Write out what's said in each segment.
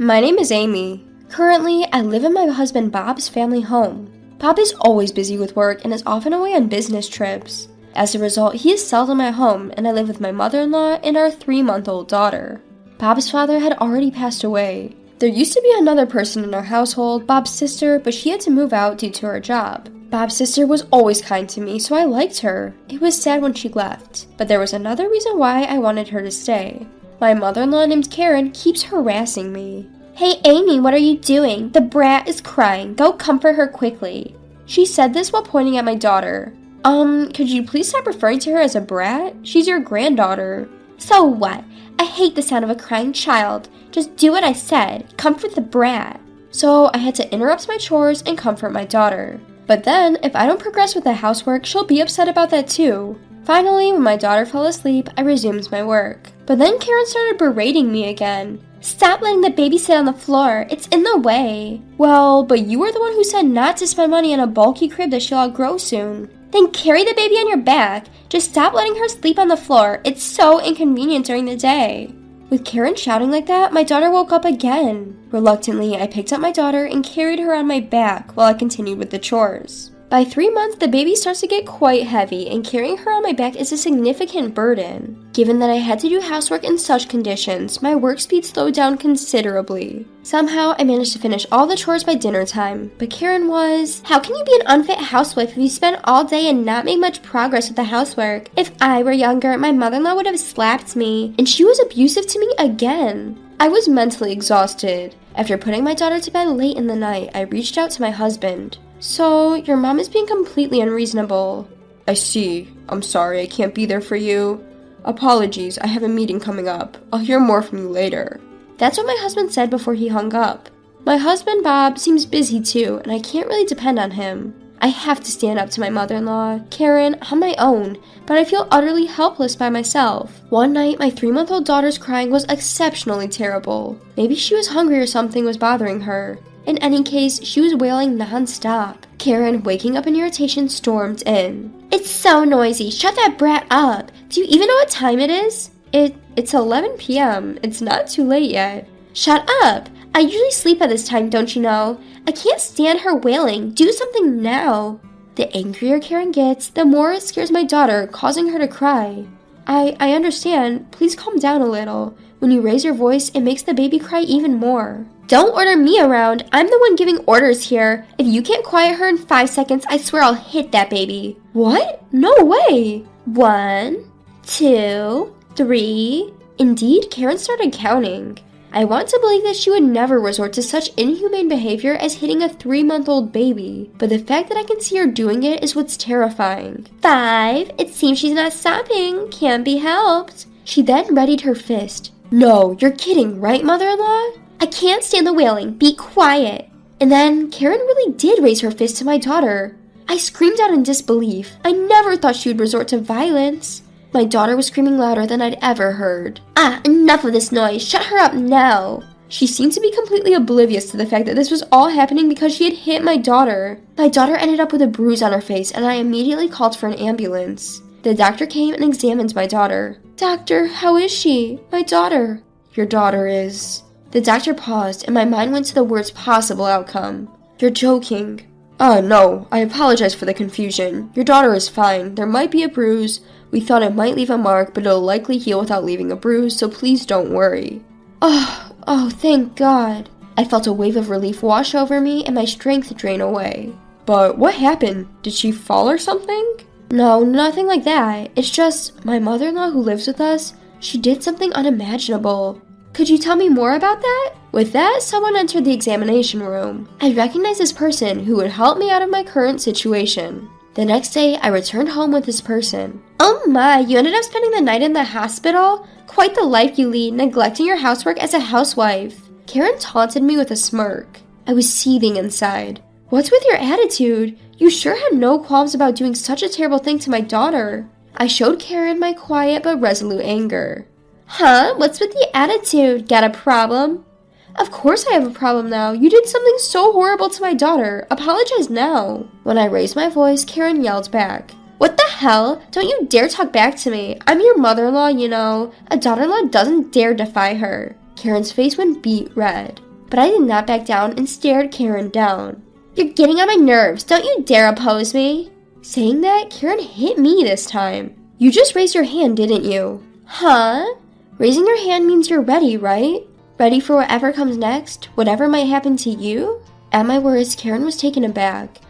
My name is Amy. Currently, I live in my husband Bob's family home. Bob is always busy with work and is often away on business trips. As a result, he is seldom at home, and I live with my mother-in-law and our 3-month-old daughter. Bob's father had already passed away. There used to be another person in our household, Bob's sister, but she had to move out due to her job. Bob's sister was always kind to me, so I liked her. It was sad when she left, but there was another reason why I wanted her to stay. My mother-in-law named Karen keeps harassing me. "Hey Amy, what are you doing? The brat is crying. Go comfort her quickly." She said this while pointing at my daughter. Could you please stop referring to her as a brat? She's your granddaughter." "So what? I hate the sound of a crying child. Just do what I said. Comfort the brat." So I had to interrupt my chores and comfort my daughter. But then, if I don't progress with the housework, she'll be upset about that too. Finally, when my daughter fell asleep, I resumed my work. But then Karen started berating me again. "Stop letting the baby sit on the floor. It's in the way." "Well, but you were the one who said not to spend money on a bulky crib that she'll outgrow soon." "Then carry the baby on your back. Just stop letting her sleep on the floor. It's so inconvenient during the day." With Karen shouting like that, my daughter woke up again. Reluctantly, I picked up my daughter and carried her on my back while I continued with the chores. By 3 months, the baby starts to get quite heavy, and carrying her on my back is a significant burden. Given that I had to do housework in such conditions, my work speed slowed down considerably. Somehow, I managed to finish all the chores by dinner time, but Karen was, "How can you be an unfit housewife if you spend all day and not make much progress with the housework? If I were younger, my mother-in-law would have slapped me, and she was abusive to me again." I was mentally exhausted. After putting my daughter to bed late in the night, I reached out to my husband. "So, your mom is being completely unreasonable." "I see. I'm sorry I can't be there for you. Apologies, I have a meeting coming up. I'll hear more from you later." That's what my husband said before he hung up. My husband, Bob, seems busy too, and I can't really depend on him. I have to stand up to my mother-in-law, Karen, on my own, but I feel utterly helpless by myself. One night, my 3-month-old daughter's crying was exceptionally terrible. Maybe she was hungry or something was bothering her. In any case, she was wailing non-stop. Karen, waking up in irritation, stormed in. "It's so noisy. Shut that brat up. Do you even know what time it is?" It's 11 p.m. It's not too late yet." "Shut up. I usually sleep at this time, don't you know? I can't stand her wailing. Do something now." The angrier Karen gets, the more it scares my daughter, causing her to cry. I understand. Please calm down a little. When you raise your voice, it makes the baby cry even more." "Don't order me around. I'm the one giving orders here. If you can't quiet her in 5 seconds, I swear I'll hit that baby." "What? No way." 1, 2, 3. Indeed, Karen started counting. I want to believe that she would never resort to such inhumane behavior as hitting a 3-month-old baby, but the fact that I can see her doing it is what's terrifying. 5. It seems she's not stopping. Can't be helped. She then readied her fist. "No, you're kidding, right, mother-in-law? I can't stand the wailing. Be quiet." And then Karen really did raise her fist to my daughter. I screamed out in disbelief. I never thought she would resort to violence. My daughter was screaming louder than I'd ever heard. Enough of this noise. Shut her up now." She seemed to be completely oblivious to the fact that this was all happening because she had hit my daughter. My daughter ended up with a bruise on her face, and I immediately called for an ambulance. The doctor came and examined my daughter. "Doctor, how is she? My daughter." "Your daughter is..." The doctor paused, and my mind went to the worst possible outcome. "You're joking." No, I apologize for the confusion. Your daughter is fine. There might be a bruise. We thought it might leave a mark, but it'll likely heal without leaving a bruise, so please don't worry." Oh, thank God. I felt a wave of relief wash over me and my strength drain away. "But what happened? Did she fall or something?" "No, nothing like that. It's just, my mother-in-law who lives with us, she did something unimaginable." "Could you tell me more about that?" With that, someone entered the examination room. I recognized this person who would help me out of my current situation. The next day, I returned home with this person. "Oh my, you ended up spending the night in the hospital? Quite the life you lead, neglecting your housework as a housewife." Karen taunted me with a smirk. I was seething inside. "What's with your attitude? You sure had no qualms about doing such a terrible thing to my daughter." I showed Karen my quiet but resolute anger. "Huh? What's with the attitude? Got a problem?" "Of course I have a problem now. You did something so horrible to my daughter. Apologize now." When I raised my voice, Karen yelled back. "What the hell? Don't you dare talk back to me. I'm your mother-in-law, you know. A daughter-in-law doesn't dare defy her." Karen's face went beet red. but I did not back down and stared Karen down. "You're getting on my nerves. Don't you dare oppose me." Saying that, Karen hit me this time. "You just raised your hand, didn't you?" "Huh?" Raising your hand means you're ready, right? Ready for whatever comes next? Whatever might happen to you? At my words, Karen was taken aback.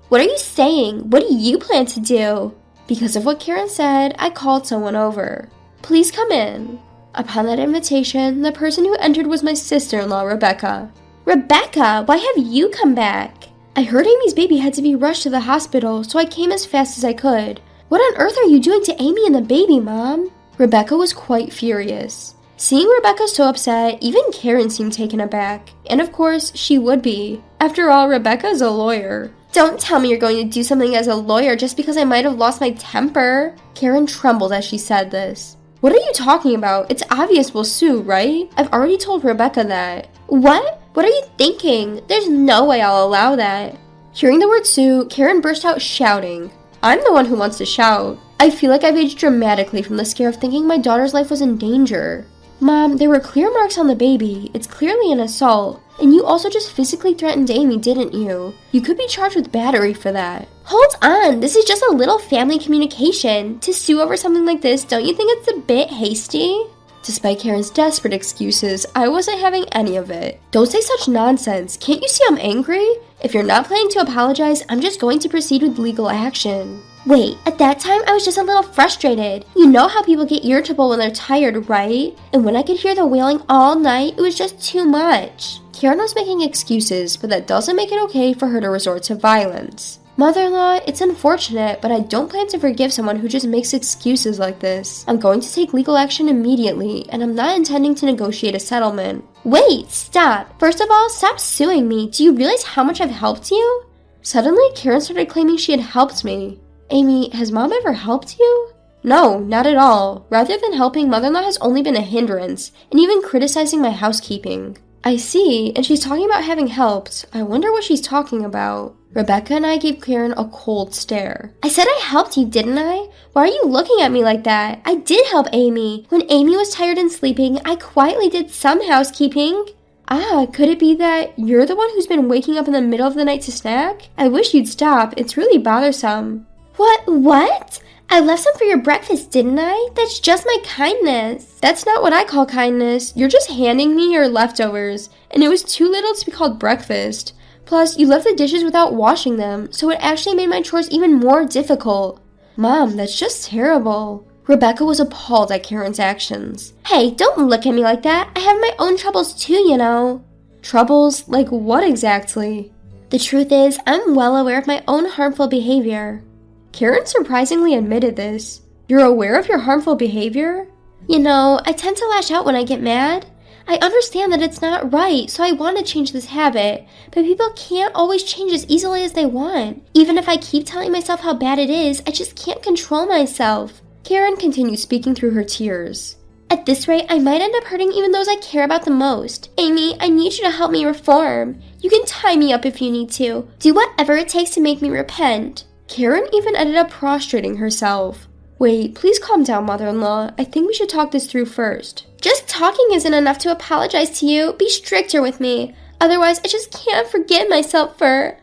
What are you saying? What do you plan to do?" Because of what Karen said, I called someone over. "Please come in." Upon that invitation, the person who entered was my sister-in-law, Rebecca. "Rebecca, why have you come back?" "I heard Amy's baby had to be rushed to the hospital, so I came as fast as I could." "What on earth are you doing to Amy and the baby, Mom?" Rebecca was quite furious. Seeing Rebecca so upset, even Karen seemed taken aback. And of course, she would be. After all, Rebecca is a lawyer. "Don't tell me you're going to do something as a lawyer just because I might have lost my temper." Karen trembled as she said this. "What are you talking about? It's obvious we'll sue, right? I've already told Rebecca that." "What? What are you thinking? There's no way I'll allow that." Hearing the word sue, Karen burst out shouting. I'm the one who wants to shout. I feel like I've aged dramatically from the scare of thinking my daughter's life was in danger. "Mom, there were clear marks on the baby. It's clearly an assault. And you also just physically threatened Amy, didn't you? You could be charged with battery for that." "Hold on, this is just a little family communication. To sue over something like this, don't you think it's a bit hasty?" Despite Karen's desperate excuses, I wasn't having any of it. "Don't say such nonsense. Can't you see I'm angry? If you're not planning to apologize, I'm just going to proceed with legal action." "Wait, at that time I was just a little frustrated. You know how people get irritable when they're tired, right? And when I could hear the wailing all night, it was just too much." Karen was making excuses, but that doesn't make it okay for her to resort to violence. "Mother-in-law, it's unfortunate, but I don't plan to forgive someone who just makes excuses like this. I'm going to take legal action immediately, and I'm not intending to negotiate a settlement." "Wait, stop. First of all, stop suing me. Do you realize how much I've helped you?" Suddenly, Karen started claiming she had helped me. "Amy, has Mom ever helped you?" "No, not at all. Rather than helping, Mother-in-law has only been a hindrance, and even criticizing my housekeeping." "I see, and she's talking about having helped. I wonder what she's talking about." Rebecca and I gave Karen a cold stare. "I said I helped you, didn't I? Why are you looking at me like that? I did help Amy. When Amy was tired and sleeping, I quietly did some housekeeping." "Ah, could it be that you're the one who's been waking up in the middle of the night to snack? I wish you'd stop. It's really bothersome." What? I left some for your breakfast, didn't I? That's just my kindness." "That's not what I call kindness. You're just handing me your leftovers, and it was too little to be called breakfast. Plus, you left the dishes without washing them, so it actually made my chores even more difficult." "Mom, that's just terrible." Rebecca was appalled at Karen's actions. "Hey, don't look at me like that. I have my own troubles too, you know." "Troubles? Like what exactly?" "The truth is, I'm well aware of my own harmful behavior." Karen surprisingly admitted this. "You're aware of your harmful behavior?" "You know, I tend to lash out when I get mad. I understand that it's not right, so I want to change this habit, but people can't always change as easily as they want. Even if I keep telling myself how bad it is, I just can't control myself." Karen continued speaking through her tears. "At this rate, I might end up hurting even those I care about the most. Amy, I need you to help me reform. You can tie me up if you need to. Do whatever it takes to make me repent." Karen even ended up prostrating herself. "Wait, please calm down, mother-in-law. I think we should talk this through first." "Just talking isn't enough to apologize to you. Be stricter with me. Otherwise, I just can't forgive myself for..."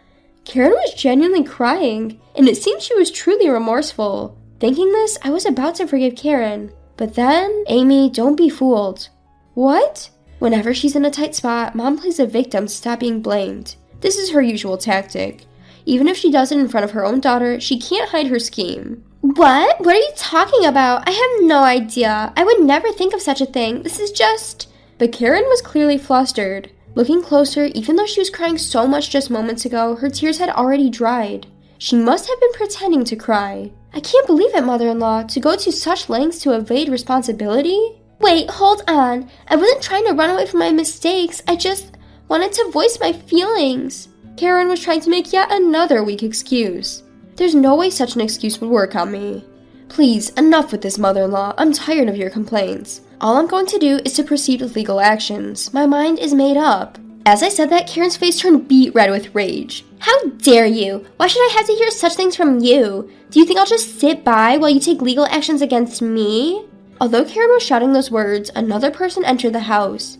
Karen was genuinely crying, and it seemed she was truly remorseful. Thinking this, I was about to forgive Karen. But then, "Amy, don't be fooled." "What?" "Whenever she's in a tight spot, Mom plays the victim to stop being blamed. This is her usual tactic. Even if she does it in front of her own daughter, she can't hide her scheme." What are you talking about? I have no idea. I would never think of such a thing. This is just..." But Karen was clearly flustered. Looking closer, even though she was crying so much just moments ago, her tears had already dried. She must have been pretending to cry. "I can't believe it, mother-in-law, to go to such lengths to evade responsibility." "Wait, hold on. I wasn't trying to run away from my mistakes. I just wanted to voice my feelings." Karen was trying to make yet another weak excuse. "There's no way such an excuse would work on me." "Please, enough with this, mother-in-law. I'm tired of your complaints. All I'm going to do is to proceed with legal actions. My mind is made up." As I said that, Karen's face turned beet red with rage. "How dare you? Why should I have to hear such things from you? Do you think I'll just sit by while you take legal actions against me?" Although Karen was shouting those words, another person entered the house.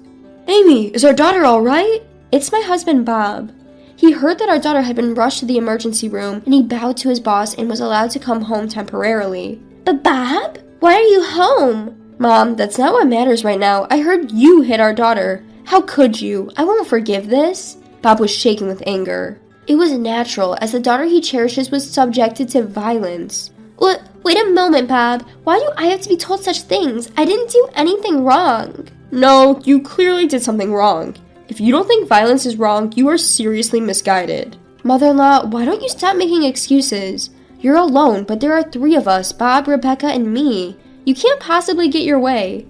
Amy, is our daughter all right? It's my husband, Bob. He heard that our daughter had been rushed to the emergency room, and he bowed to his boss and was allowed to come home temporarily. But Bob? Why are you home? Mom, that's not what matters right now. I heard you hit our daughter. How could you? I won't forgive this. Bob was shaking with anger. It was natural, as the daughter he cherishes was subjected to violence. Wait a moment, Bob. Why do I have to be told such things? I didn't do anything wrong. No, you clearly did something wrong. If you don't think violence is wrong, you are seriously misguided. Mother-in-law, why don't you stop making excuses? You're alone, but there are 3 of us, Bob, Rebecca, and me. You can't possibly get your way.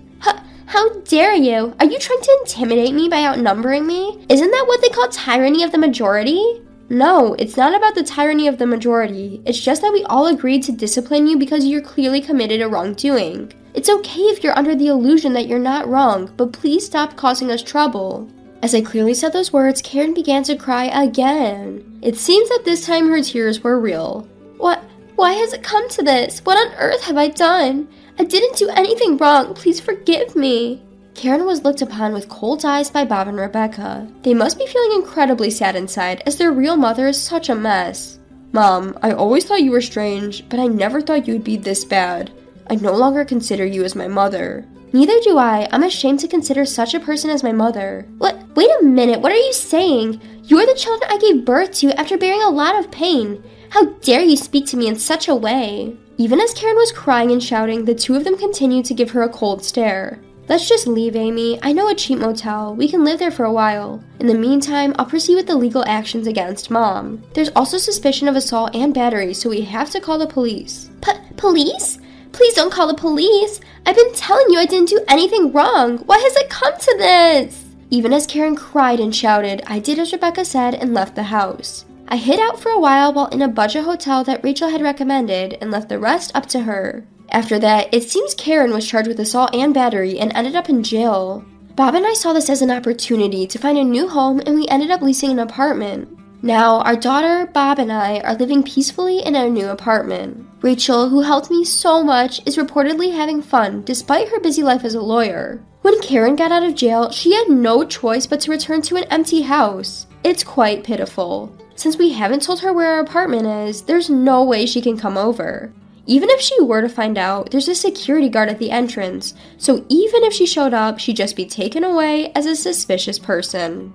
How dare you? Are you trying to intimidate me by outnumbering me? Isn't that what they call tyranny of the majority? No, it's not about the tyranny of the majority. It's just that we all agreed to discipline you because you're clearly committed a wrongdoing. It's okay if you're under the illusion that you're not wrong, but please stop causing us trouble. As I clearly said those words, Karen began to cry again. It seems that this time her tears were real. Why has it come to this? What on earth have I done? I didn't do anything wrong. Please forgive me. Karen was looked upon with cold eyes by Bob and Rebecca. They must be feeling incredibly sad inside, as their real mother is such a mess. Mom, I always thought you were strange, but I never thought you would be this bad. I no longer consider you as my mother. Neither do I. I'm ashamed to consider such a person as my mother. Wait a minute, what are you saying? You are the children I gave birth to after bearing a lot of pain. How dare you speak to me in such a way? Even as Karen was crying and shouting, the 2 of them continued to give her a cold stare. Let's just leave, Amy. I know a cheap motel. We can live there for a while. In the meantime, I'll proceed with the legal actions against Mom. There's also suspicion of assault and battery, so we have to call the police. Police? Please don't call the police. I've been telling you I didn't do anything wrong. Why has it come to this? Even as Karen cried and shouted, I did as Rebecca said and left the house. I hid out for a while in a budget hotel that Rachel had recommended and left the rest up to her. After that, it seems Karen was charged with assault and battery and ended up in jail. Bob and I saw this as an opportunity to find a new home, and we ended up leasing an apartment. Now, our daughter, Bob, and I are living peacefully in our new apartment. Rachel, who helped me so much, is reportedly having fun despite her busy life as a lawyer. When Karen got out of jail, she had no choice but to return to an empty house. It's quite pitiful. Since we haven't told her where our apartment is, there's no way she can come over. Even if she were to find out, there's a security guard at the entrance, so even if she showed up, she'd just be taken away as a suspicious person.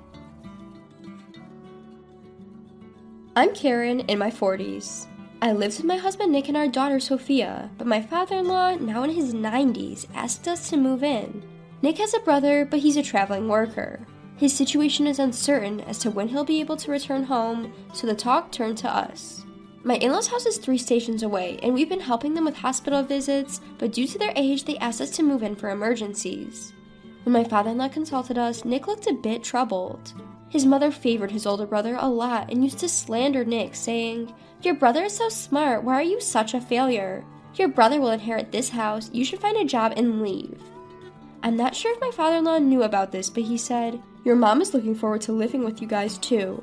I'm Karen, in my 40s. I lived with my husband Nick and our daughter Sophia, but my father-in-law, now in his 90s, asked us to move in. Nick has a brother, but he's a traveling worker. His situation is uncertain as to when he'll be able to return home, so the talk turned to us. My in-laws' house is 3 stations away, and we've been helping them with hospital visits, but due to their age, they asked us to move in for emergencies. When my father-in-law consulted us, Nick looked a bit troubled. His mother favored his older brother a lot and used to slander Nick, saying, "Your brother is so smart, why are you such a failure? Your brother will inherit this house, you should find a job and leave." I'm not sure if my father-in-law knew about this, but he said, "Your mom is looking forward to living with you guys too."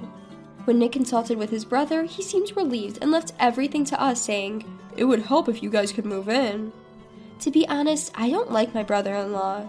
When Nick consulted with his brother, he seemed relieved and left everything to us, saying, "It would help if you guys could move in." To be honest, I don't like my brother-in-law.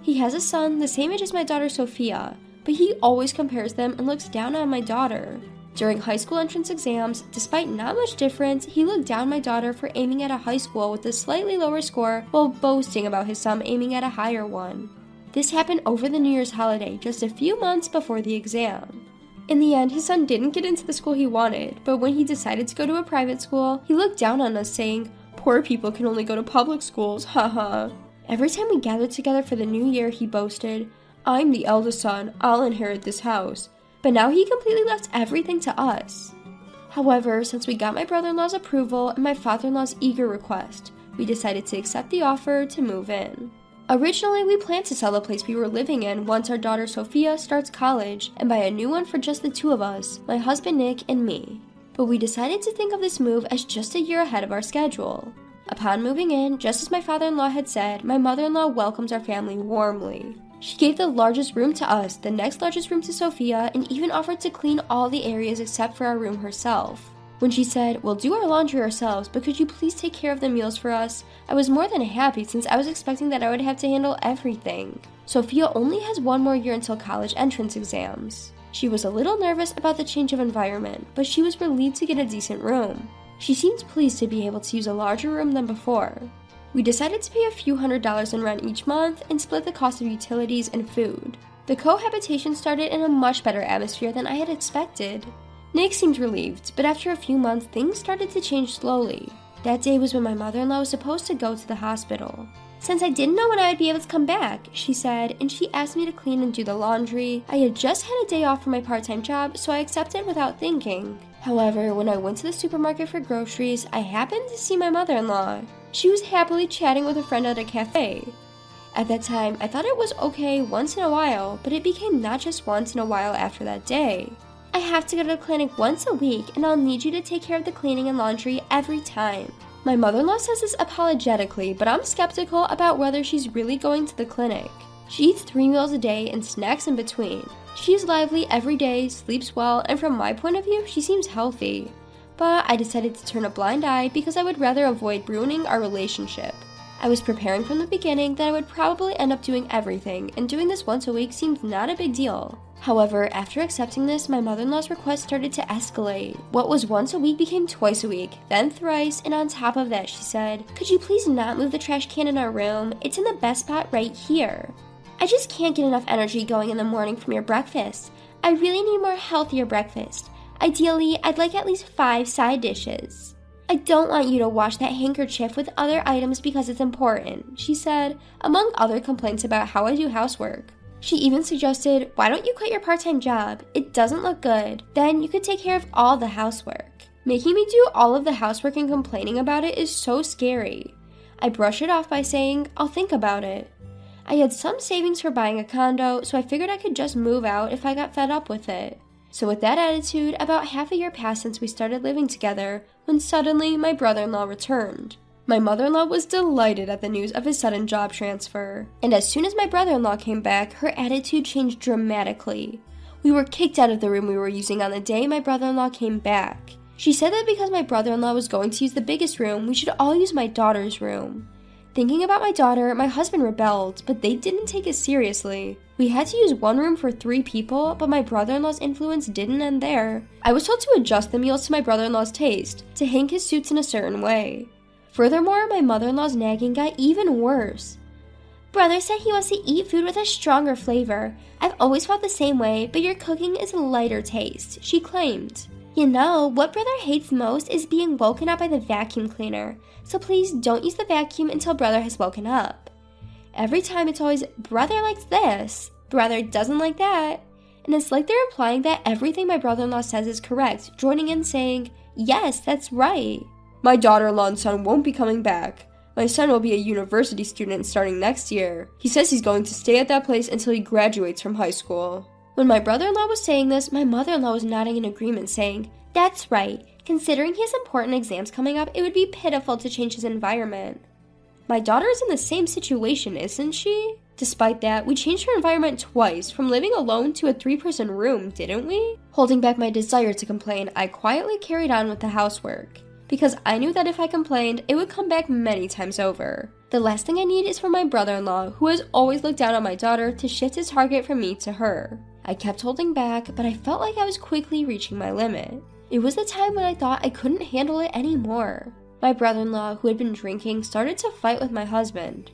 He has a son the same age as my daughter Sophia, but he always compares them and looks down on my daughter. During high school entrance exams, despite not much difference, he looked down my daughter for aiming at a high school with a slightly lower score while boasting about his son aiming at a higher one. This happened over the New Year's holiday, just a few months before the exam. In the end, his son didn't get into the school he wanted, but when he decided to go to a private school, he looked down on us saying, "Poor people can only go to public schools, haha." Every time we gathered together for the new year, he boasted, "I'm the eldest son, I'll inherit this house." But now he completely left everything to us. However, since we got my brother-in-law's approval and my father-in-law's eager request, we decided to accept the offer to move in. Originally, we planned to sell the place we were living in once our daughter Sophia starts college and buy a new one for just the 2 of us, my husband Nick and me. But we decided to think of this move as just a year ahead of our schedule. Upon moving in, just as my father-in-law had said, my mother-in-law welcomes our family warmly. She gave the largest room to us, the next largest room to Sophia, and even offered to clean all the areas except for our room herself. When she said, "We'll do our laundry ourselves, but could you please take care of the meals for us?" I was more than happy since I was expecting that I would have to handle everything. Sophia only has 1 more year until college entrance exams. She was a little nervous about the change of environment, but she was relieved to get a decent room. She seemed pleased to be able to use a larger room than before. We decided to pay a few $100s in rent each month and split the cost of utilities and food. The cohabitation started in a much better atmosphere than I had expected. Nick seemed relieved, but after a few months, things started to change slowly. That day was when my mother-in-law was supposed to go to the hospital. Since I didn't know when I would be able to come back, she said, and she asked me to clean and do the laundry. I had just had a day off from my part-time job, so I accepted without thinking. However, when I went to the supermarket for groceries, I happened to see my mother-in-law. She was happily chatting with a friend at a cafe. At that time, I thought it was okay once in a while, but it became not just once in a while after that day. "I have to go to the clinic once a week, and I'll need you to take care of the cleaning and laundry every time." My mother-in-law says this apologetically, but I'm skeptical about whether she's really going to the clinic. She eats 3 meals a day and snacks in between. She's lively every day, sleeps well, and from my point of view, she seems healthy. But I decided to turn a blind eye because I would rather avoid ruining our relationship. I was preparing from the beginning that I would probably end up doing everything, and doing this once a week seemed not a big deal. However, after accepting this, my mother-in-law's request started to escalate. What was once a week became twice a week, then thrice, and on top of that, she said, "Could you please not move the trash can in our room? It's in the best spot right here. I just can't get enough energy going in the morning from your breakfast. I really need more healthier breakfast. Ideally, I'd like at least 5 side dishes. I don't want you to wash that handkerchief with other items because it's important," she said, among other complaints about how I do housework. She even suggested, "Why don't you quit your part-time job? It doesn't look good. Then you could take care of all the housework." Making me do all of the housework and complaining about it is so scary. I brush it off by saying, "I'll think about it." I had some savings for buying a condo, so I figured I could just move out if I got fed up with it. So with that attitude, about half a year passed since we started living together, when suddenly my brother-in-law returned. My mother-in-law was delighted at the news of his sudden job transfer, and as soon as my brother-in-law came back, her attitude changed dramatically. We were kicked out of the room we were using on the day my brother-in-law came back. She said that because my brother-in-law was going to use the biggest room, we should all use my daughter's room. Thinking about my daughter, my husband rebelled, but they didn't take it seriously. We had to use 1 room for 3 people, but my brother-in-law's influence didn't end there. I was told to adjust the meals to my brother-in-law's taste, to hang his suits in a certain way. Furthermore, my mother-in-law's nagging got even worse. "Brother said he wants to eat food with a stronger flavor. I've always felt the same way, but your cooking is a lighter taste," she claimed. "You know, what brother hates most is being woken up by the vacuum cleaner, so please don't use the vacuum until brother has woken up." Every time it's always, "Brother likes this, brother doesn't like that," and it's like they're implying that everything my brother-in-law says is correct, joining in saying, "Yes, that's right." "My daughter-in-law and son won't be coming back. My son will be a university student starting next year. He says he's going to stay at that place until he graduates from high school." When my brother-in-law was saying this, my mother-in-law was nodding in agreement, saying, "That's right. Considering he has important exams coming up, it would be pitiful to change his environment." My daughter is in the same situation, isn't she? Despite that, we changed her environment twice, from living alone to a 3-person room, didn't we? Holding back my desire to complain, I quietly carried on with the housework, because I knew that if I complained, it would come back many times over. The last thing I need is for my brother-in-law, who has always looked down on my daughter, to shift his target from me to her. I kept holding back, but I felt like I was quickly reaching my limit. It was the time when I thought I couldn't handle it anymore. My brother-in-law, who had been drinking, started to fight with my husband.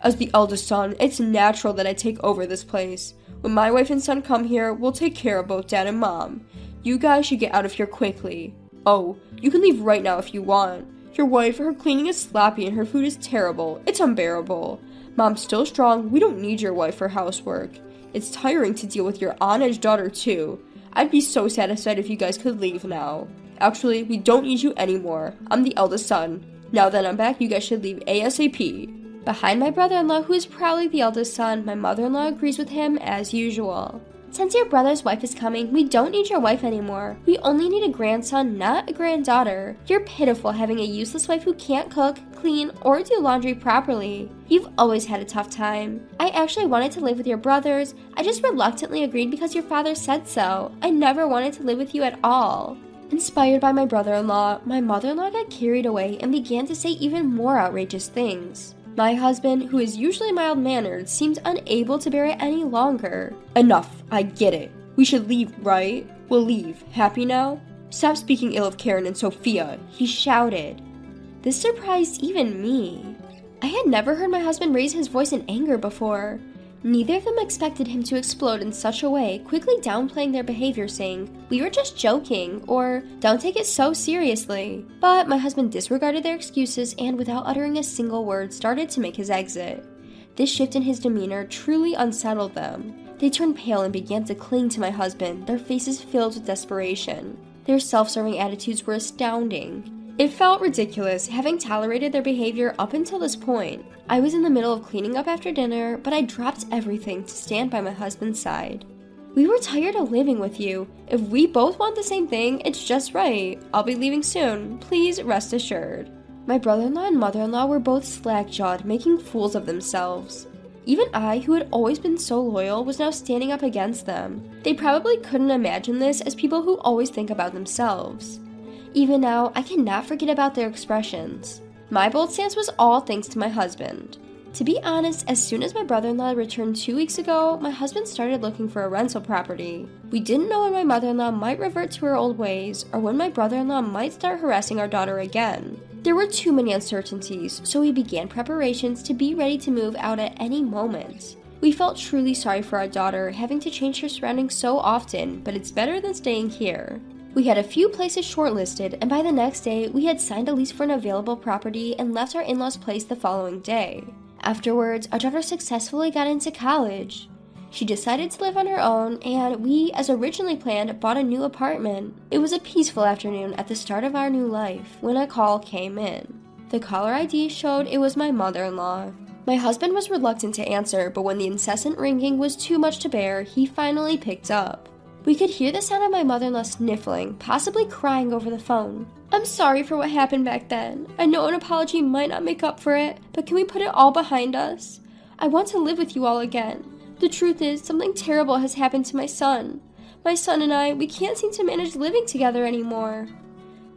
"As the eldest son, it's natural that I take over this place. When my wife and son come here, we'll take care of both dad and mom. You guys should get out of here quickly. Oh, you can leave right now if you want. Your wife, her cleaning is sloppy and her food is terrible. It's unbearable. Mom's still strong. We don't need your wife for housework. It's tiring to deal with your on-edge daughter too. I'd be so satisfied if you guys could leave now. Actually, we don't need you anymore. I'm the eldest son. Now that I'm back, you guys should leave ASAP." Behind my brother-in-law, who is probably the eldest son, my mother-in-law agrees with him as usual. "Since your brother's wife is coming, we don't need your wife anymore. We only need a grandson, not a granddaughter. You're pitiful having a useless wife who can't cook, clean, or do laundry properly. You've always had a tough time. I actually wanted to live with your brothers. I just reluctantly agreed because your father said so. I never wanted to live with you at all." Inspired by my brother-in-law, my mother-in-law got carried away and began to say even more outrageous things. My husband, who is usually mild-mannered, seemed unable to bear it any longer. "Enough, I get it. We should leave, right? We'll leave. Happy now? Stop speaking ill of Karen and Sophia," he shouted. This surprised even me. I had never heard my husband raise his voice in anger before. Neither of them expected him to explode in such a way, quickly downplaying their behavior, saying, "We were just joking," or "Don't take it so seriously." But my husband disregarded their excuses and, without uttering a single word, started to make his exit. This shift in his demeanor truly unsettled them. They turned pale and began to cling to my husband, their faces filled with desperation. Their self-serving attitudes were astounding. It felt ridiculous, having tolerated their behavior up until this point. I was in the middle of cleaning up after dinner, but I dropped everything to stand by my husband's side. "We were tired of living with you. If we both want the same thing, it's just right. I'll be leaving soon. Please rest assured." My brother-in-law and mother-in-law were both slack-jawed, making fools of themselves. Even I, who had always been so loyal, was now standing up against them. They probably couldn't imagine this as people who always think about themselves. Even now, I cannot forget about their expressions. My bold stance was all thanks to my husband. To be honest, as soon as my brother-in-law returned 2 weeks ago, my husband started looking for a rental property. We didn't know when my mother-in-law might revert to her old ways, or when my brother-in-law might start harassing our daughter again. There were too many uncertainties, so we began preparations to be ready to move out at any moment. We felt truly sorry for our daughter, having to change her surroundings so often, but it's better than staying here. We had a few places shortlisted, and by the next day, we had signed a lease for an available property and left our in-laws' place the following day. Afterwards, our daughter successfully got into college. She decided to live on her own, and we, as originally planned, bought a new apartment. It was a peaceful afternoon at the start of our new life when a call came in. The caller ID showed it was my mother-in-law. My husband was reluctant to answer, but when the incessant ringing was too much to bear, he finally picked up. We could hear the sound of my mother-in-law sniffling, possibly crying over the phone. "I'm sorry for what happened back then. I know an apology might not make up for it, but can we put it all behind us? I want to live with you all again. The truth is, something terrible has happened to my son. My son and I, we can't seem to manage living together anymore."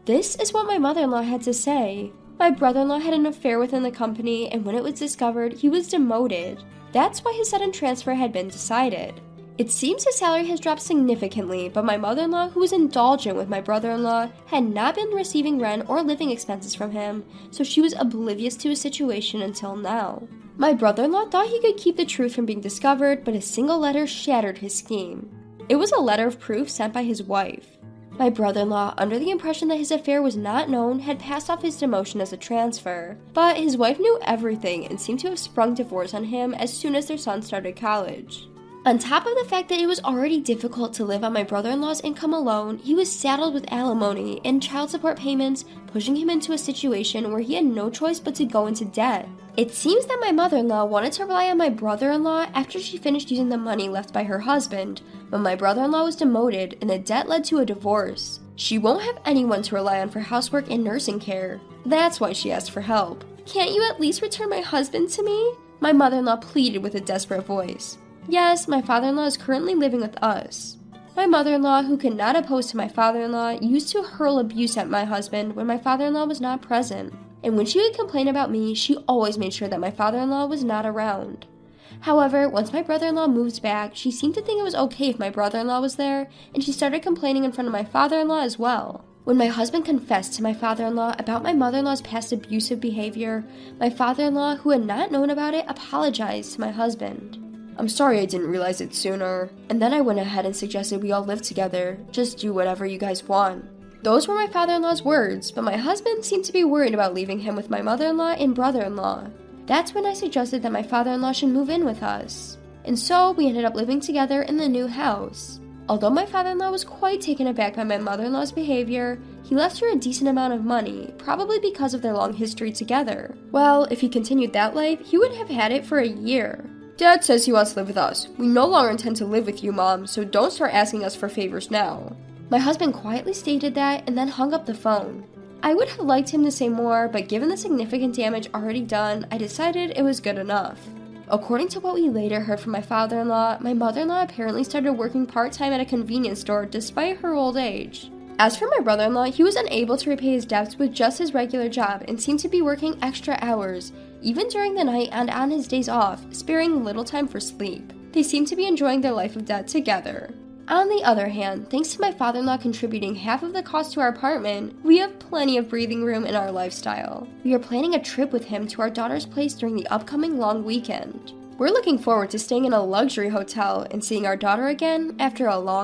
This is what my mother-in-law had to say. My brother-in-law had an affair within the company, and when it was discovered, he was demoted. That's why his sudden transfer had been decided. It seems his salary has dropped significantly, but my mother-in-law, who was indulgent with my brother-in-law, had not been receiving rent or living expenses from him, so she was oblivious to his situation until now. My brother-in-law thought he could keep the truth from being discovered, but a single letter shattered his scheme. It was a letter of proof sent by his wife. My brother-in-law, under the impression that his affair was not known, had passed off his demotion as a transfer, but his wife knew everything and seemed to have sprung divorce on him as soon as their son started college. On top of the fact that it was already difficult to live on my brother-in-law's income alone, he was saddled with alimony and child support payments, pushing him into a situation where he had no choice but to go into debt. It seems that my mother-in-law wanted to rely on my brother-in-law after she finished using the money left by her husband, but my brother-in-law was demoted and the debt led to a divorce. She won't have anyone to rely on for housework and nursing care. That's why she asked for help. "Can't you at least return my husband to me?" my mother-in-law pleaded with a desperate voice. Yes, my father-in-law is currently living with us. My mother-in-law, who could not oppose to my father-in-law, used to hurl abuse at my husband when my father-in-law was not present. And when she would complain about me, she always made sure that my father-in-law was not around. However, once my brother-in-law moved back, she seemed to think it was okay if my brother-in-law was there, and she started complaining in front of my father-in-law as well. When my husband confessed to my father-in-law about my mother-in-law's past abusive behavior, my father-in-law, who had not known about it, apologized to my husband. "I'm sorry I didn't realize it sooner, and then I went ahead and suggested we all live together, just do whatever you guys want." Those were my father-in-law's words, but my husband seemed to be worried about leaving him with my mother-in-law and brother-in-law. That's when I suggested that my father-in-law should move in with us. And so we ended up living together in the new house. Although my father-in-law was quite taken aback by my mother-in-law's behavior, he left her a decent amount of money, probably because of their long history together. Well, if he continued that life, he would have had it for a year. "Dad says he wants to live with us. We no longer intend to live with you, Mom, so don't start asking us for favors now." My husband quietly stated that and then hung up the phone. I would have liked him to say more, but given the significant damage already done, I decided it was good enough. According to what we later heard from my father-in-law, my mother-in-law apparently started working part-time at a convenience store despite her old age. As for my brother-in-law, he was unable to repay his debts with just his regular job and seemed to be working extra hours, even during the night and on his days off, sparing little time for sleep. They seem to be enjoying their life of debt together. On the other hand, thanks to my father-in-law contributing half of the cost to our apartment, we have plenty of breathing room in our lifestyle. We are planning a trip with him to our daughter's place during the upcoming long weekend. We're looking forward to staying in a luxury hotel and seeing our daughter again after a long